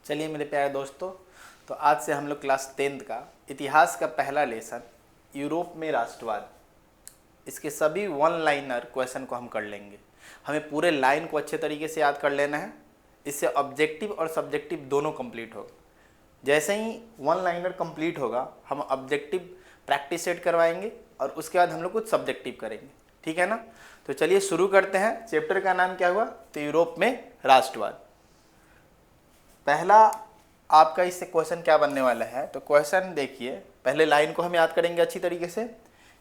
चलिए मेरे प्यारे दोस्तों, तो आज से हम लोग क्लास 10th का इतिहास का पहला लेसन यूरोप में राष्ट्रवाद, इसके सभी वन लाइनर क्वेश्चन को हम कर लेंगे। हमें पूरे लाइन को अच्छे तरीके से याद कर लेना है, इससे ऑब्जेक्टिव और सब्जेक्टिव दोनों कंप्लीट होगा। जैसे ही वन लाइनर कंप्लीट होगा हम ऑब्जेक्टिव प्रैक्टिस सेट करवाएंगे और उसके बाद हम लोग कुछ सब्जेक्टिव करेंगे, ठीक है ना। तो चलिए शुरू करते हैं। चैप्टर का नाम क्या हुआ? तो यूरोप में राष्ट्रवाद। पहला आपका इससे क्वेश्चन क्या बनने वाला है? तो क्वेश्चन देखिए, पहले लाइन को हम याद करेंगे अच्छी तरीके से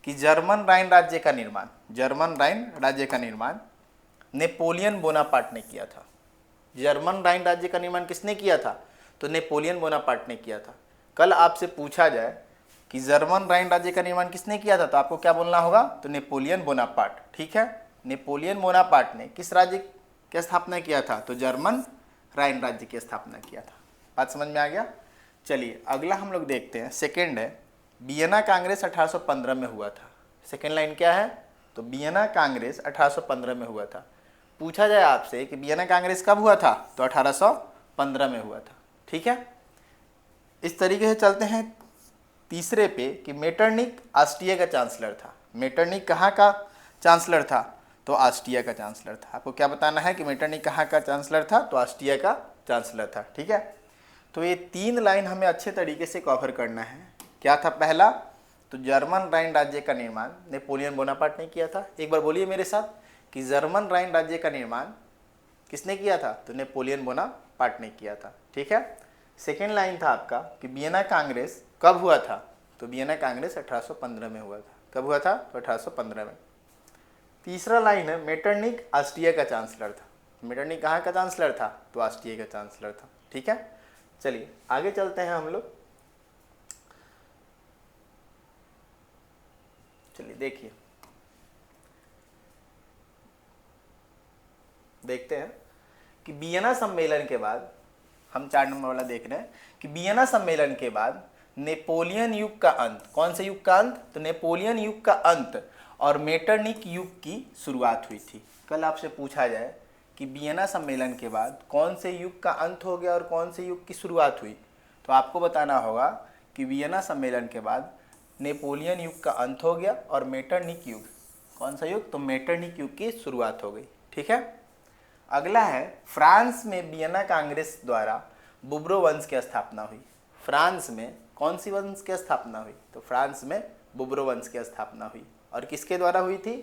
कि जर्मन राइन राज्य का निर्माण, जर्मन राइन राज्य का निर्माण नेपोलियन बोनापार्ट ने किया था। जर्मन राइन राज्य का निर्माण किसने किया था? तो नेपोलियन बोनापार्ट ने किया था। कल आपसे पूछा जाए कि जर्मन राइन राज्य का निर्माण किसने किया था, तो आपको क्या बोलना होगा? तो नेपोलियन बोनापार्ट, ठीक है। नेपोलियन बोनापार्ट ने किस राज्य की स्थापना किया था? तो जर्मन राइन राज्य की स्थापना किया था। बात समझ में आ गया? चलिए अगला हम लोग देखते हैं। सेकेंड है वियना कांग्रेस 1815 में हुआ था। सेकेंड लाइन क्या है? तो वियना कांग्रेस 1815 में हुआ था। पूछा जाए आपसे कि वियना कांग्रेस कब हुआ था, तो 1815 में हुआ था, ठीक है। इस तरीके से चलते हैं तीसरे पे कि मेटरनिक ऑस्ट्रिया का चांसलर था। मेटरनिक कहाँ का चांसलर था? तो ऑस्ट्रिया का चांसलर था। आपको क्या बताना है कि मेटरनिक कहाँ का चांसलर था? तो ऑस्ट्रिया का चांसलर था, ठीक है। तो ये तीन लाइन हमें अच्छे तरीके से कवर करना है। क्या था पहला? तो जर्मन राइन राज्य का निर्माण नेपोलियन बोनापार्ट ने किया था। एक बार बोलिए मेरे साथ कि जर्मन राइन राज्य का निर्माण किसने किया था? तो नेपोलियन बोनापार्ट ने किया था, ठीक है। सेकेंड लाइन था आपका कि वियना कांग्रेस कब हुआ था? तो वियना कांग्रेस 1815 में हुआ था। कब हुआ था? तो 1815 में। तीसरा लाइन है मेटरनिक ऑस्ट्रिया का चांसलर था। मेटरनिक कहाँ का चांसलर था? तो ऑस्ट्रिया का चांसलर था, ठीक है। चलिए आगे चलते हैं हम लोग। चलिए देखिए, देखते हैं कि वियना सम्मेलन के बाद, हम 4 नंबर वाला देख रहे हैं कि वियना सम्मेलन के बाद नेपोलियन युग का अंत। कौन से युग का अंत? तो नेपोलियन युग का अंत और मेटरनिक युग की शुरुआत हुई थी। कल आपसे पूछा जाए कि वियना सम्मेलन के बाद कौन से युग का अंत हो गया और कौन से युग की शुरुआत हुई, तो आपको बताना होगा कि वियना सम्मेलन के बाद नेपोलियन युग का अंत हो गया और मेटरनिक युग, कौन सा युग? तो मेटरनिक युग की शुरुआत हो गई, ठीक है। अगला है फ्रांस में वियना कांग्रेस द्वारा बुब्रो वंश की स्थापना हुई। फ्रांस में कौन सी वंश की स्थापना हुई? तो फ्रांस में बुब्रो वंश की स्थापना हुई। और किसके द्वारा हुई थी?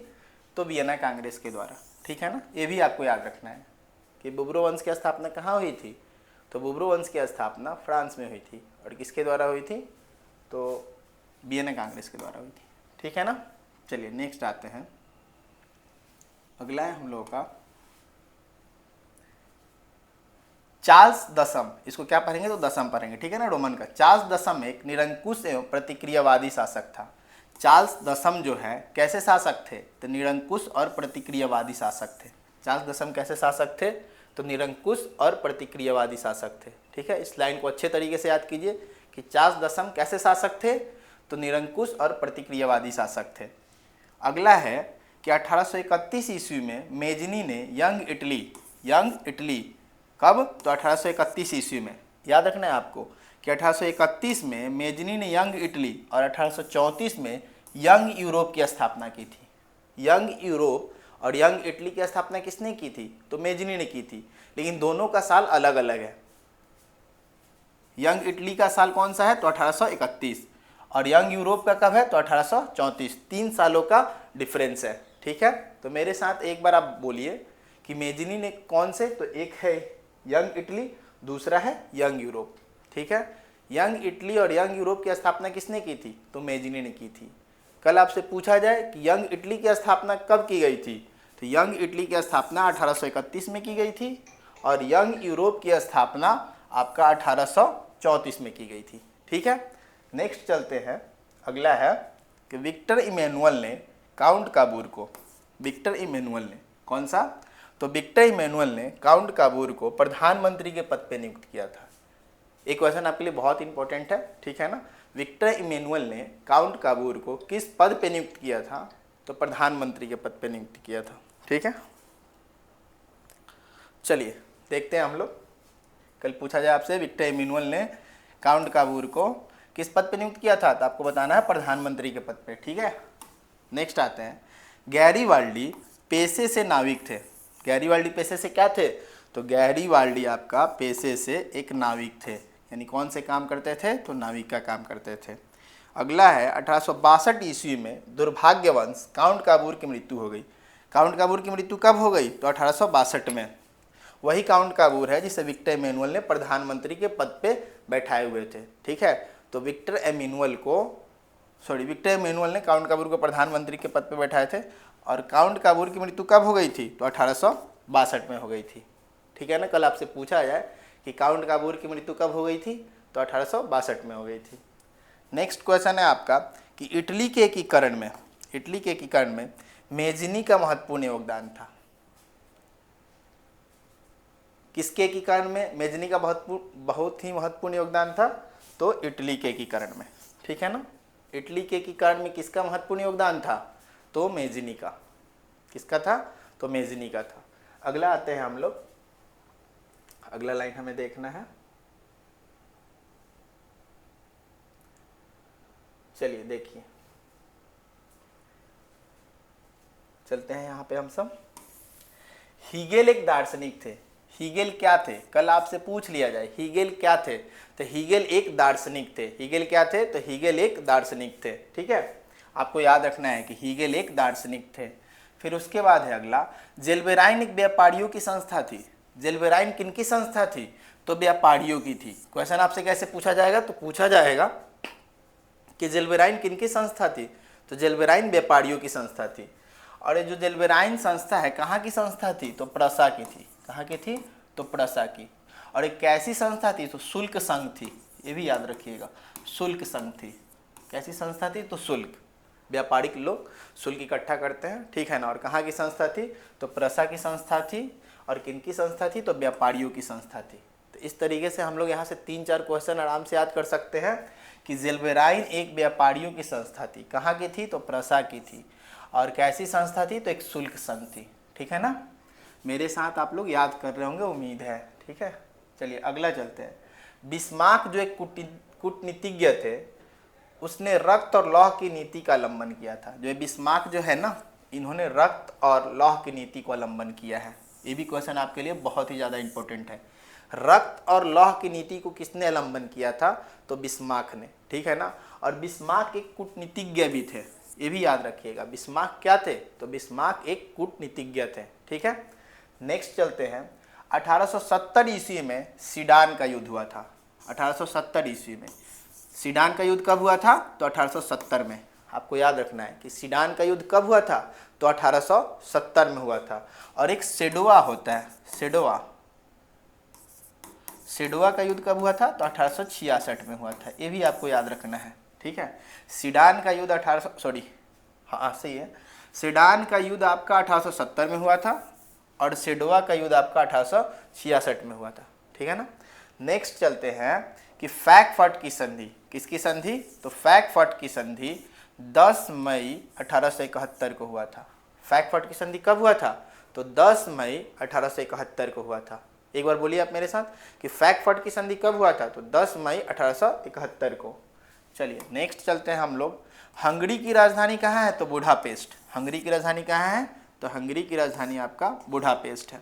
तो वियना कांग्रेस के द्वारा, ठीक है ना। ये भी आपको याद रखना है कि बुब्रो वंश की स्थापना कहाँ हुई थी? तो बुब्रो वंश की स्थापना फ्रांस में हुई थी। और किसके द्वारा हुई थी? तो वियना कांग्रेस के द्वारा हुई थी, ठीक है ना। चलिए नेक्स्ट आते हैं। अगला है हम लोगों का चार्ल्स दसम। इसको क्या पढ़ेंगे? तो दसम पढ़ेंगे, ठीक है ना, रोमन का। चार्ल्स दसम एक निरंकुश एवं प्रतिक्रियावादी शासक था। चार्ल्स दसम जो है कैसे शासक थे? तो निरंकुश और प्रतिक्रियावादी शासक थे। चार्ल्स दसम कैसे शासक थे? तो निरंकुश और प्रतिक्रियावादी शासक थे, ठीक है। इस लाइन को अच्छे तरीके से याद कीजिए कि चार्ल्स दसम कैसे शासक थे? तो निरंकुश और प्रतिक्रियावादी शासक थे। अगला है कि 1831 ईस्वी में मेजनी ने यंग इटली कब? तो 1831 ईस्वी में। याद रखना है आपको कि 1831 में मेजनी ने यंग इटली और 1834 में यंग यूरोप की स्थापना की थी। यंग यूरोप और यंग इटली की स्थापना किसने की थी? तो मेजनी ने की थी, लेकिन दोनों का साल अलग अलग है। यंग इटली का साल कौन सा है? तो 1831। और यंग यूरोप का कब है? तो 1834। 3 सालों का डिफरेंस है, ठीक है। तो मेरे साथ एक बार आप बोलिए कि मेजनी ने कौन से? तो एक है यंग इटली, दूसरा है यंग यूरोप, ठीक है। यंग इटली और यंग यूरोप की स्थापना किसने की थी? तो मेजनी ने की थी। कल आपसे पूछा जाए कि यंग इटली की स्थापना कब की गई थी? तो यंग इटली की स्थापना 1831 में की गई थी और यंग यूरोप की स्थापना आपका 1834 में की गई थी, ठीक है। नेक्स्ट चलते हैं। अगला है कि विक्टर इमैनुअल ने काउंट काबूर को, विक्टर इमैनुअल ने कौन सा? तो विक्टर इमैनुअल ने काउंट काबूर को प्रधानमंत्री के पद पे नियुक्त किया था। एक क्वेश्चन आपके लिए बहुत इंपॉर्टेंट है, ठीक है ना। विक्टर इमैनुअल ने काउंट काबूर को किस पद पे नियुक्त किया था? तो प्रधानमंत्री के पद पे नियुक्त किया था, ठीक है। चलिए देखते हैं हम लोग कल पूछा जाए आपसे विक्टर इमैनुअल ने काउंट काबूर को किस पद पे नियुक्त किया था, तो आपको बताना है प्रधानमंत्री के पद पे। ठीक है, नेक्स्ट आते हैं, गैरीवाल्डी पेशे से नाविक थे। गैरीवाल्डी पेशे से क्या थे, तो गैरीवाल्डी आपका पेशे से एक नाविक थे, यानी कौन से काम करते थे, तो नाविक का काम करते थे। अगला है 1862 ईस्वी में दुर्भाग्यवश काउंट काबूर की मृत्यु हो गई। काउंट काबूर की मृत्यु कब हो गई, तो 1862 में। वही काउंट काबूर है जिसे विक्टर इमैनुअल ने प्रधानमंत्री के पद पे बैठाए हुए थे। ठीक है, तो विक्टर इमैनुअल ने काउंट काबूर को प्रधानमंत्री के पद पे बैठाए थे। और काउंट काबूर की मृत्यु कब हो गई थी, तो 1862 में हो गई थी। ठीक है ना, कल आपसे पूछा जाए कि काउंट काबूर की मृत्यु कब हो गई थी, तो 1862 में हो गई थी। नेक्स्ट क्वेश्चन है आपका कि इटली के एकीकरण में मेजनी का महत्वपूर्ण योगदान था। किसके एकीकरण में मेजनी का बहुत ही महत्वपूर्ण योगदान था, तो इटली के एकीकरण में। ठीक है ना, इटली के एकीकरण में किसका महत्वपूर्ण योगदान था, तो मेजनी का। किसका था, तो मेजनी का था। अगला आते हैं हम लोग, अगला लाइन हमें देखना है। चलिए देखिए, चलते हैं यहाँ पे हम सब। हीगेल एक दार्शनिक थे। हीगेल क्या थे, कल आपसे पूछ लिया जाए हीगेल क्या थे, तो हीगेल एक दार्शनिक थे। हीगेल क्या थे, तो हीगेल एक दार्शनिक थे। ठीक है, आपको याद रखना है कि हीगेल एक दार्शनिक थे। फिर उसके बाद है अगला, जेल्बेराइन एक व्यापारियों की संस्था थी। जेल्बेराइन किनकी संस्था थी, तो व्यापारियों की थी। क्वेश्चन आपसे कैसे पूछा जाएगा, तो पूछा जाएगा कि जेल्बेराइन किनकी संस्था थी, तो जेल्बेराइन व्यापारियों की संस्था थी। और ये जो जेल्बेराइन संस्था है कहाँ की संस्था थी, तो प्रसा की थी। कहाँ की थी, तो प्रसा की। और एक कैसी संस्था थी, तो शुल्क संघ थी। ये भी याद रखिएगा, शुल्क संघ थी। कैसी संस्था थी, तो शुल्क, व्यापारिक लोग शुल्क इकट्ठा करते हैं। ठीक है ना, और कहाँ की संस्था थी, तो प्रसा की संस्था थी। और किनकी संस्था थी, तो व्यापारियों की संस्था थी। तो इस तरीके से हम लोग यहाँ से 3-4 क्वेश्चन आराम से याद कर सकते हैं कि जेल्बेराइन एक व्यापारियों की संस्था थी। कहाँ की थी, तो प्रसा की थी। और कैसी संस्था थी, तो एक शुल्क संघ थी। ठीक है ना, मेरे साथ आप लोग याद कर रहे होंगे, उम्मीद है। ठीक है, चलिए अगला चलते हैं। बिस्मार्क जो एक कूटनीतिज्ञ थे, उसने रक्त और लौह की नीति का अवलंबन किया था। जो बिस्मार्क जो है ना, इन्होंने रक्त और लौह की नीति को अवलंबन किया है। ये भी क्वेश्चन आपके लिए बहुत ही ज़्यादा इंपॉर्टेंट है। रक्त और लौह की नीति को किसने अवलंबन किया था, तो बिस्मार्क ने। ठीक है ना, और बिस्मार्क एक कूटनीतिज्ञ भी थे, ये भी याद रखिएगा। बिस्मार्क क्या थे, तो बिस्मार्क एक कूटनीतिज्ञ थे। ठीक है, नेक्स्ट चलते हैं। 1870 ईस्वी में सीडान का युद्ध हुआ था। 1870 ईस्वी में सीडान का युद्ध कब हुआ था, तो 1870 में। आपको याद रखना है कि सीडान का युद्ध कब हुआ था, तो 1870 में हुआ था। और एक सेडोवा होता है, सेडोवा का युद्ध कब हुआ था, तो 1866 में हुआ था। ये भी आपको याद रखना है। ठीक है, सीडान का युद्ध सही है, सीडान का युद्ध आपका 1870 में हुआ था और सेडोवा का युद्ध आपका 1866 में हुआ था। ठीक है ना, नेक्स्ट चलते हैं कि फ्रैंकफर्ट की संधि, किसकी संधि, तो फ्रैंकफर्ट की संधि 10 मई 1871 को हुआ था। फ्रैंकफर्ट की संधि कब हुआ था, तो 10 मई 1871 को हुआ था। एक बार बोलिए आप मेरे साथ कि फ्रैंकफर्ट की संधि कब हुआ था, तो 10 मई 1871 को। चलिए नेक्स्ट चलते हैं हम लोग। हंगरी की राजधानी कहाँ है, तो बुडापेस्ट। हंगरी की राजधानी कहाँ है, तो हंगरी की राजधानी आपका बुडापेस्ट है।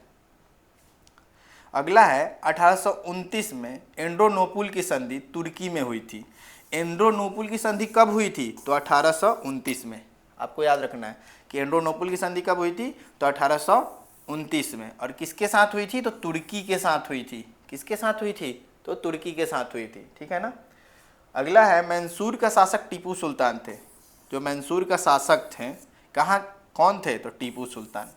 अगला है 1829 में एंड्रोनोपुल की संधि तुर्की में हुई थी। एंड्रोनोपुल की संधि कब हुई थी, तो 1829 में। आपको याद रखना है कि एंड्रोनोपुल की संधि कब हुई थी, तो 1829 में। और किसके साथ हुई थी, तो तुर्की के साथ हुई थी। किसके साथ हुई थी, तो तुर्की के साथ हुई थी। ठीक है ना, अगला है मैसूर का शासक टीपू सुल्तान थे। जो मैसूर का शासक थे, कौन थे, तो टीपू सुल्तान।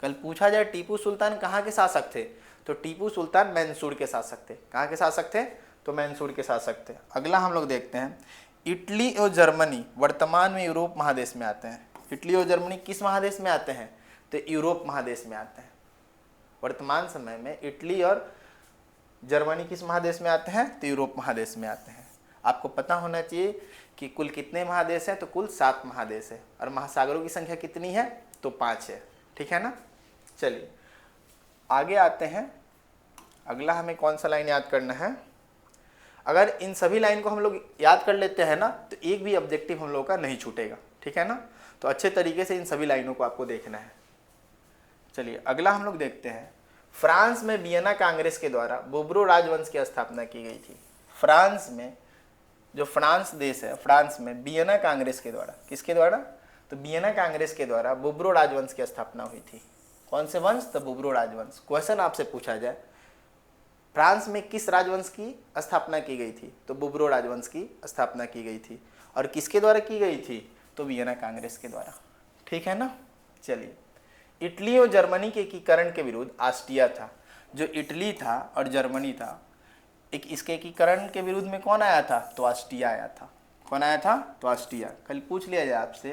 कल पूछा जाए टीपू सुल्तान कहाँ के शासक थे, तो टीपू सुल्तान मैसूर के शासक थे। कहाँ के शासक थे, तो मैसूर के शासक थे। अगला हम लोग देखते हैं, इटली और जर्मनी वर्तमान में यूरोप महादेश में आते हैं। इटली और जर्मनी किस महादेश में आते हैं, तो यूरोप महादेश में आते हैं। वर्तमान समय में इटली और जर्मनी किस महादेश में आते हैं, तो यूरोप महादेश में आते हैं। आपको पता होना चाहिए कि कुल कितने महादेश हैं, तो कुल 7 महादेश है। और महासागरों की संख्या कितनी है, तो 5 है। ठीक है ना, चलिए आगे आते हैं। अगला हमें कौन सा लाइन याद करना है, अगर इन सभी लाइन को हम लोग याद कर लेते हैं ना तो एक भी ऑब्जेक्टिव हम लोग का नहीं छूटेगा, ठीक है ना। तो अच्छे तरीके से इन सभी लाइनों को आपको देखना है। चलिए अगला हम लोग देखते हैं, फ्रांस में वियना कांग्रेस के द्वारा बोब्रो राजवंश की स्थापना की गई थी। फ्रांस में, जो फ्रांस देश है, फ्रांस में वियना कांग्रेस के द्वारा, किसके द्वारा, तो वियना कांग्रेस के द्वारा बोब्रो राजवंश की स्थापना हुई थी। कौन से वंश, तो बोब्रो राजवंश। क्वेश्चन आपसे पूछा जाए फ्रांस में किस राजवंश की स्थापना की गई थी, तो बोब्रो राजवंश की स्थापना की गई थी। और किसके द्वारा की गई थी, तो वियना कांग्रेस के द्वारा, ठीक है ना। चलिए, इटली और जर्मनी के एकीकरण के विरुद्ध ऑस्ट्रिया था। जो इटली था और जर्मनी था, एक इसके एकीकरण के विरुद्ध में कौन आया था, तो ऑस्ट्रिया आया था। कौन आया था, तो ऑस्ट्रिया। कल पूछ लिया जाए आपसे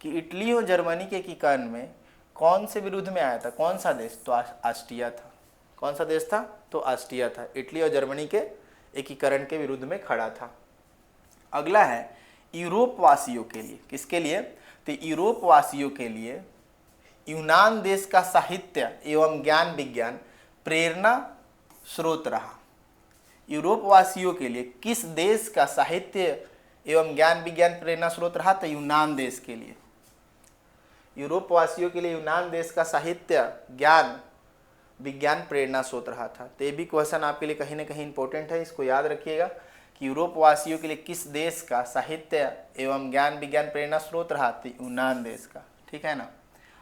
कि इटली और जर्मनी के एकीकरण में कौन से विरुद्ध में आया था, कौन सा देश, तो ऑस्ट्रिया था। कौन सा देश था, तो ऑस्ट्रिया था। इटली और जर्मनी के एकीकरण के विरुद्ध में खड़ा था। अगला है यूरोप वासियों के लिए, किसके लिए, तो यूरोप वासियों के लिए यूनान देश का साहित्य एवं ज्ञान विज्ञान प्रेरणा स्रोत रहा। यूरोप वासियों के लिए किस देश का साहित्य एवं ज्ञान विज्ञान प्रेरणा स्रोत रहा, तो यूनान देश के लिए। यूरोप वासियों के लिए यूनान देश का साहित्य ज्ञान विज्ञान प्रेरणा स्रोत रहा था। तो ये भी क्वेश्चन आपके लिए कहीं ना कहीं इंपॉर्टेंट है, इसको याद रखिएगा कि यूरोप वासियों के लिए किस देश का साहित्य एवं ज्ञान विज्ञान प्रेरणा स्रोत रहा, तो यूनान देश का, ठीक है ना।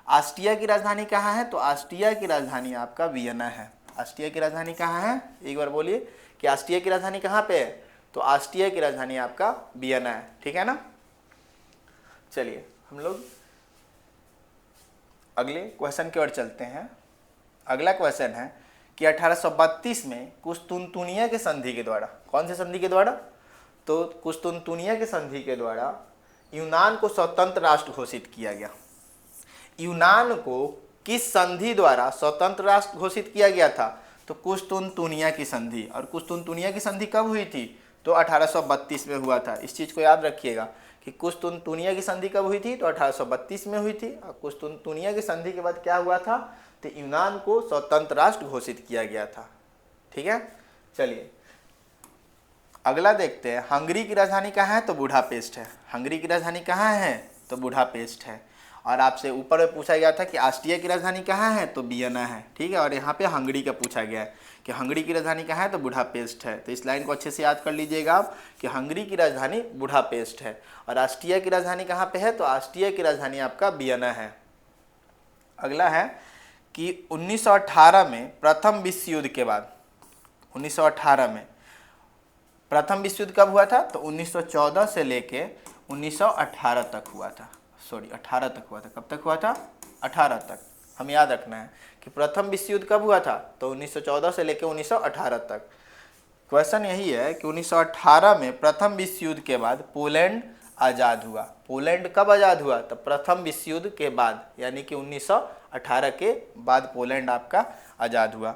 ऑस्ट्रिया की राजधानी कहाँ है, तो ऑस्ट्रिया की राजधानी आपका वियना है। ऑस्ट्रिया की राजधानी कहाँ है, एक बार बोलिए कि ऑस्ट्रिया की राजधानी कहाँ पे है, तो ऑस्ट्रिया की राजधानी आपका वियना है, ठीक है ना। चलिए हम लोग अगले क्वेश्चन की ओर चलते हैं। अगला क्वेश्चन है कि 1832 में कुस्तुनतुनिया के संधि के द्वारा, कौन से संधि के द्वारा, तो कुस्तुनतुनिया के संधि के द्वारा यूनान को स्वतंत्र राष्ट्र घोषित किया गया। यूनान को किस संधि द्वारा स्वतंत्र राष्ट्र घोषित किया गया था, तो कुस्तुनतुनिया की संधि। और कुस्तुनतुनिया की संधि कब हुई थी, तो 1832 में हुआ था। इस चीज़ को याद रखिएगा कि कुस्तुनतुनिया की संधि कब हुई थी, तो 1832 में हुई थी। और कुस्तुनतुनिया की संधि के बाद क्या हुआ था, तो यूनान को स्वतंत्र राष्ट्र घोषित किया गया था, ठीक है। चलिए अगला देखते हैं, हंगरी की राजधानी कहाँ है, तो बुडापेस्ट है। हंगरी की राजधानी कहाँ है, तो बुडापेस्ट है। और आपसे ऊपर में पूछा गया था कि ऑस्ट्रिया की राजधानी कहाँ है, तो वियना है, ठीक है। और यहाँ पे हंगरी का पूछा गया है कि हंगरी की राजधानी कहाँ है, तो बुडापेस्ट है। तो इस लाइन को अच्छे से याद कर लीजिएगा आप कि हंगरी की राजधानी बुडापेस्ट है। और ऑस्ट्रिया की राजधानी कहाँ पे है, तो ऑस्ट्रिया की राजधानी आपका वियना है। अगला है कि 1918 में प्रथम विश्व युद्ध के बाद, 1918 में प्रथम विश्व युद्ध कब हुआ था, तो 1914 से लेके 1918 तक हुआ था। 18 तक हुआ था। कब तक हुआ था, 18 तक। हम याद रखना है कि प्रथम विश्व युद्ध कब हुआ था, तो 1914 से लेकर 1918 तक। क्वेश्चन यही है कि 1918 में प्रथम विश्व युद्ध के बाद पोलैंड आज़ाद हुआ। पोलैंड कब आज़ाद हुआ, तो प्रथम विश्व युद्ध के बाद, यानी कि 1918 के बाद पोलैंड आपका आज़ाद हुआ।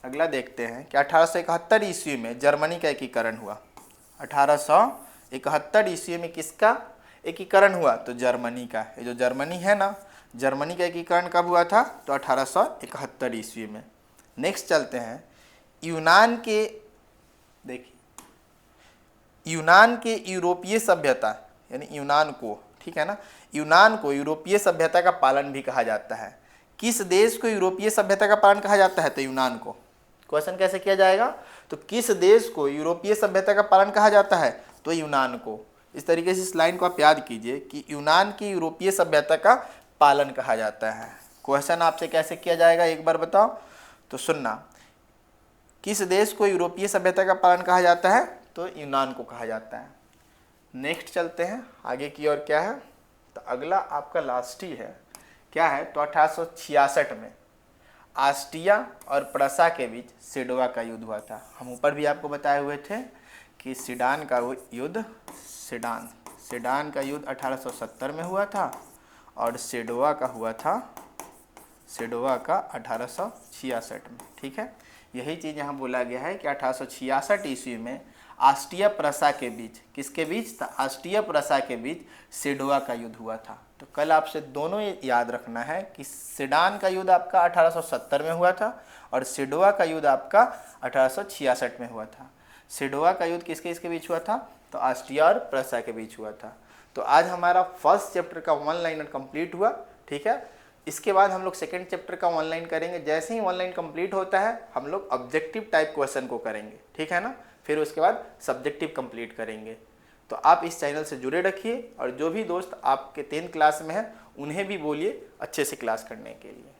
अगला देखते हैं कि 1871 ईस्वी में जर्मनी का एकीकरण हुआ। 1871 ईस्वी में किसका एकीकरण हुआ, तो जर्मनी का। ये जो जर्मनी है ना, जर्मनी का एकीकरण कब हुआ था, तो 1871 ईस्वी में। नेक्स्ट चलते हैं, यूनान के, देखिए यूनान के यूरोपीय सभ्यता, यानी यूनान को, ठीक है ना, यूनान को यूरोपीय सभ्यता का पालन भी कहा जाता है। किस देश को यूरोपीय सभ्यता का पालन कहा जाता है, तो यूनान को। क्वेश्चन कैसे किया जाएगा, तो किस देश को यूरोपीय सभ्यता का पालन कहा जाता है, तो यूनान को। इस तरीके से इस लाइन को आप याद कीजिए कि यूनान की यूरोपीय सभ्यता का पालन कहा जाता है। क्वेश्चन आपसे कैसे किया जाएगा, एक बार बताओ, तो सुनना, किस देश को यूरोपीय सभ्यता का पालन कहा जाता है, तो यूनान को कहा जाता है। नेक्स्ट चलते हैं आगे की ओर। क्या है, तो अगला आपका लास्ट ही है। क्या है, तो 1866 में ऑस्ट्रिया और प्रसा के बीच सेडोवा का युद्ध हुआ था। हम ऊपर भी आपको बताए हुए थे कि सीडान का युद्ध, सीडान का युद्ध 1870 में हुआ था और सेडोवा का हुआ था, सेडोवा का 1866 में, ठीक है। यही चीज़ यहाँ बोला गया है कि 1866 ईस्वी में ऑस्ट्रिया प्रसा के बीच, किसके बीच, ऑस्ट्रिया प्रसा के बीच सेडोवा का युद्ध हुआ था। तो कल आपसे दोनों ये याद रखना है कि सिडान का युद्ध आपका 1870 में हुआ था और सिडवा का युद्ध आपका 1866 में हुआ था। सिडवा का युद्ध किसके इसके बीच हुआ था? तो ऑस्ट्रिया और प्रसा के बीच हुआ था। तो आज हमारा फर्स्ट चैप्टर का वन लाइनर कंप्लीट हुआ, ठीक है। इसके बाद हम लोग सेकेंड चैप्टर का ऑनलाइन करेंगे। जैसे ही ऑनलाइन कंप्लीट होता है हम लोग ऑब्जेक्टिव टाइप क्वेश्चन को करेंगे, ठीक है ना। फिर उसके बाद सब्जेक्टिव कंप्लीट करेंगे। तो आप इस चैनल से जुड़े रखिए और जो भी दोस्त आपके 10th क्लास में हैं उन्हें भी बोलिए अच्छे से क्लास करने के लिए।